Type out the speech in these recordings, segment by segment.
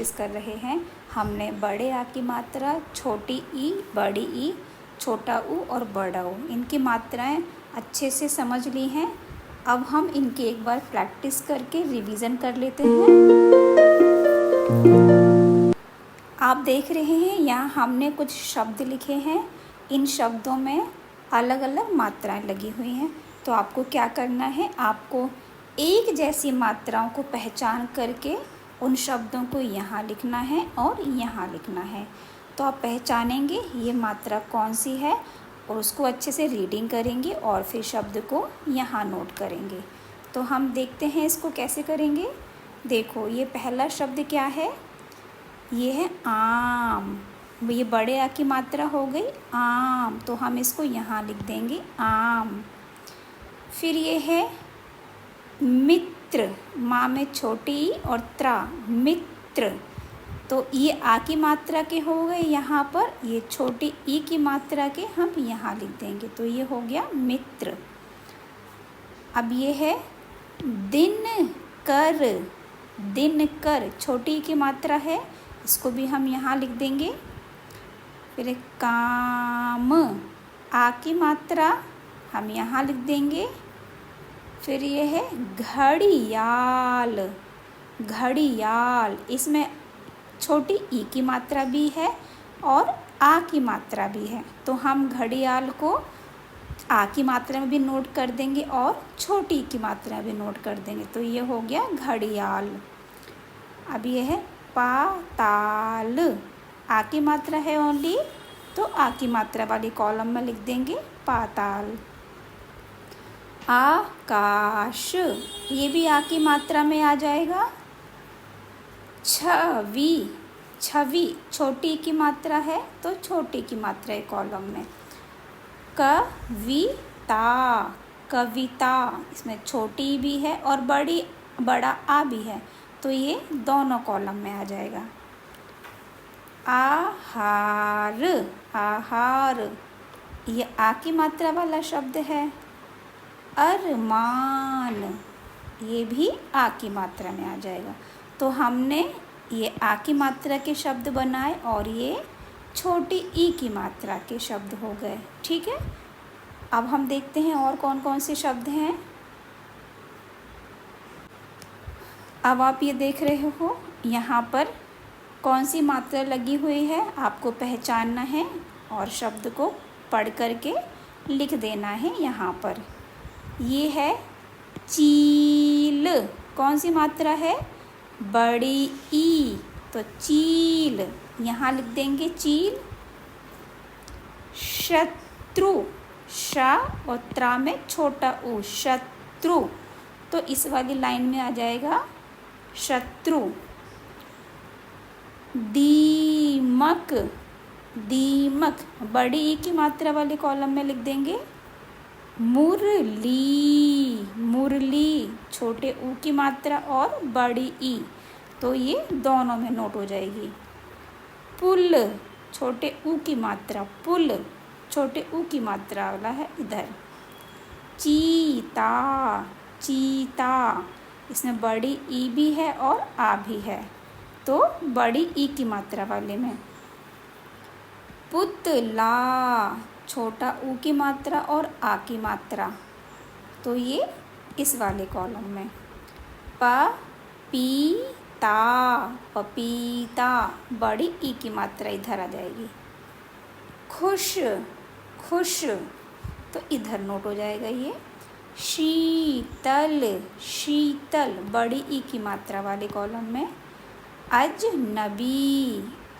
Practice कर रहे हैं। हमने बड़े आ की मात्रा, छोटी ई, बड़ी ई, छोटा ऊ और बड़ा ऊ, इनकी मात्राएं अच्छे से समझ ली हैं। अब हम इनकी एक बार प्रैक्टिस करके रिवीजन कर लेते हैं। आप देख रहे हैं यहाँ हमने कुछ शब्द लिखे हैं। इन शब्दों में अलग अलग मात्राएं लगी हुई हैं। तो आपको क्या करना है, आपको एक जैसी मात्राओं को पहचान करके उन शब्दों को यहाँ लिखना है और यहाँ लिखना है। तो आप पहचानेंगे ये मात्रा कौन सी है और उसको अच्छे से रीडिंग करेंगे और फिर शब्द को यहाँ नोट करेंगे। तो हम देखते हैं इसको कैसे करेंगे। देखो ये पहला शब्द क्या है, ये है आम। ये बड़े आ की मात्रा हो गई आम, तो हम इसको यहाँ लिख देंगे आम। फिर ये है मित्र, माँ में छोटी ई और त्रा, मित्र। तो ये आ की मात्रा के हो गए यहाँ पर, ये छोटी ई की मात्रा के हम यहाँ लिख देंगे। तो ये हो गया मित्र। अब ये है दिन कर, दिन कर, छोटी ई की मात्रा है, इसको भी हम यहाँ लिख देंगे। फिर एक काम, आ की मात्रा हम यहाँ लिख देंगे। फिर ये है घड़ियाल, घड़ियाल, इसमें छोटी ई की मात्रा भी है और आ की मात्रा भी है। तो हम घड़ियाल को आ की मात्रा में भी नोट कर देंगे और छोटी की मात्रा भी नोट कर देंगे। तो ये हो गया घड़ियाल। अब ये है पाताल, आ की मात्रा है ओनली, तो आ की मात्रा वाली कॉलम में लिख देंगे पाताल। आकाश, ये भी आ की मात्रा में आ जाएगा। छवि, छवि छोटी की मात्रा है, तो छोटी की मात्रा है कॉलम में। कविता, कविता, इसमें छोटी भी है और बड़ा आ भी है, तो ये दोनों कॉलम में आ जाएगा। आहार, आहार, ये आ की मात्रा वाला शब्द है। अरमान, ये भी आ की मात्रा में आ जाएगा। तो हमने ये आ की मात्रा के शब्द बनाए और ये छोटी ई की मात्रा के शब्द हो गए। ठीक है, अब हम देखते हैं और कौन कौन से शब्द हैं। अब आप ये देख रहे हो यहाँ पर कौन सी मात्रा लगी हुई है, आपको पहचानना है और शब्द को पढ़ करके लिख देना है। यहाँ पर ये है चील, कौन सी मात्रा है, बड़ी ई, तो चील यहाँ लिख देंगे चील। शत्रु, शा और त्रा में छोटा ऊ, शत्रु, तो इस वाली लाइन में आ जाएगा शत्रु। दीमक, दीमक बड़ी ई की मात्रा वाले कॉलम में लिख देंगे। मुरली, मुरली छोटे ऊ की मात्रा और बड़ी ई, तो ये दोनों में नोट हो जाएगी। पुल, छोटे ऊ की मात्रा, पुल छोटे ऊ की मात्रा वाला है इधर। चीता, चीता, इसमें बड़ी ई भी है और आ भी है, तो बड़ी ई की मात्रा वाले में। पुतला, छोटा ऊ की मात्रा और आ की मात्रा, तो ये इस वाले कॉलम में। पपीता, पपीता बड़ी ई की मात्रा इधर आ जाएगी। खुश, खुश, तो इधर नोट हो जाएगा ये। शीतल, शीतल बड़ी ई की मात्रा वाले कॉलम में। अजनबी,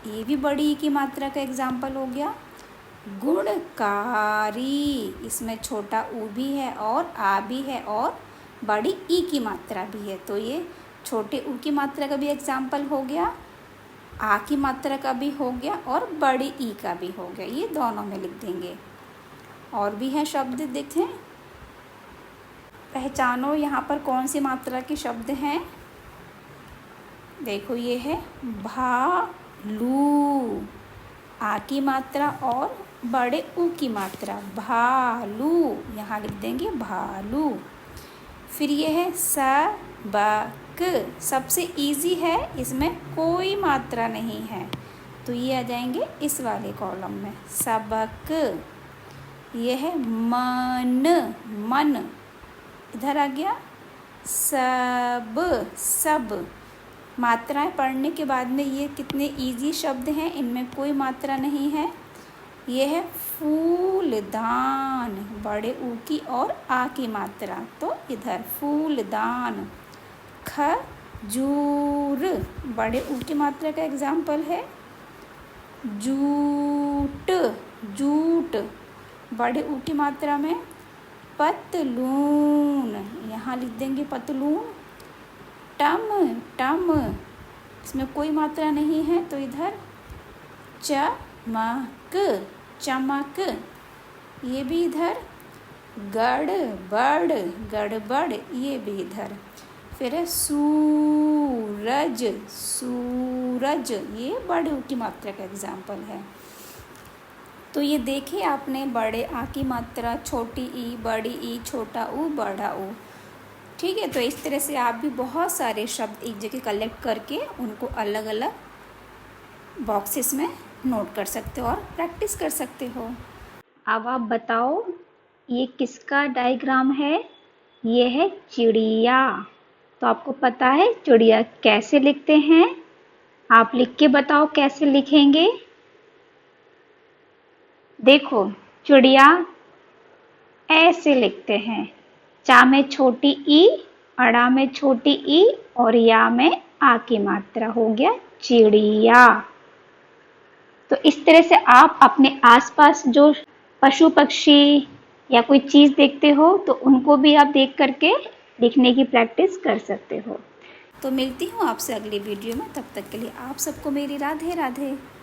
ये भी बड़ी ई की मात्रा का एग्जाम्पल हो गया। गुणकारी, इसमें छोटा ऊ भी है और आ भी है और बड़ी ई की मात्रा भी है, तो ये छोटे ऊ की मात्रा का भी एग्जाम्पल हो गया, आ की मात्रा का भी हो गया और बड़ी ई का भी हो गया। ये दोनों में लिख देंगे। और भी हैं शब्द, देखें, पहचानो यहाँ पर कौन सी मात्रा के शब्द हैं। देखो ये है भालू, आ की मात्रा और बड़े ऊ की मात्रा, भालू यहाँ लिख देंगे भालू। फिर ये है सबक, सबसे इजी है, इसमें कोई मात्रा नहीं है, तो ये आ जाएंगे इस वाले कॉलम में। सबक, ये है मन, मन इधर आ गया। सब, सब मात्राएं पढ़ने के बाद में ये कितने इजी शब्द हैं, इनमें कोई मात्रा नहीं है। ये है फूलदान, बड़े ऊ की और आ की मात्रा, तो इधर फूलदान। खजूर, बड़े ऊ की मात्रा का एग्जाम्पल है। जूट, जूट बड़े ऊ की मात्रा में। पतलून, यहाँ लिख देंगे पतलून। टम, टम इसमें कोई मात्रा नहीं है, तो इधर चमक, चमक, ये भी इधर। गड़बड़, गड़बड़ ये भी इधर। फिर है सूरज, सूरज ये बड़े ऊ की मात्रा का एग्जाम्पल है। तो ये देखिए आपने बड़े आ की मात्रा, छोटी ई, बड़ी ई, छोटा ऊ, बड़ा ऊ। ठीक है, तो इस तरह से आप भी बहुत सारे शब्द एक जगह कलेक्ट करके उनको अलग अलग बॉक्सेस में नोट कर सकते हो और प्रैक्टिस कर सकते हो। अब आप बताओ ये किसका डायग्राम है? ये है चिड़िया। तो आपको पता है चिड़िया कैसे लिखते हैं? आप लिख के बताओ कैसे लिखेंगे। देखो चिड़िया ऐसे लिखते हैं, चा में छोटी ई, अड़ा में छोटी ई और या में आ की मात्रा, हो गया चिड़िया। तो इस तरह से आप अपने आसपास जो पशु पक्षी या कोई चीज़ देखते हो तो उनको भी आप देख करके लिखने की प्रैक्टिस कर सकते हो। तो मिलती हूँ आपसे अगली वीडियो में, तब तक के लिए आप सबको मेरी राधे राधे।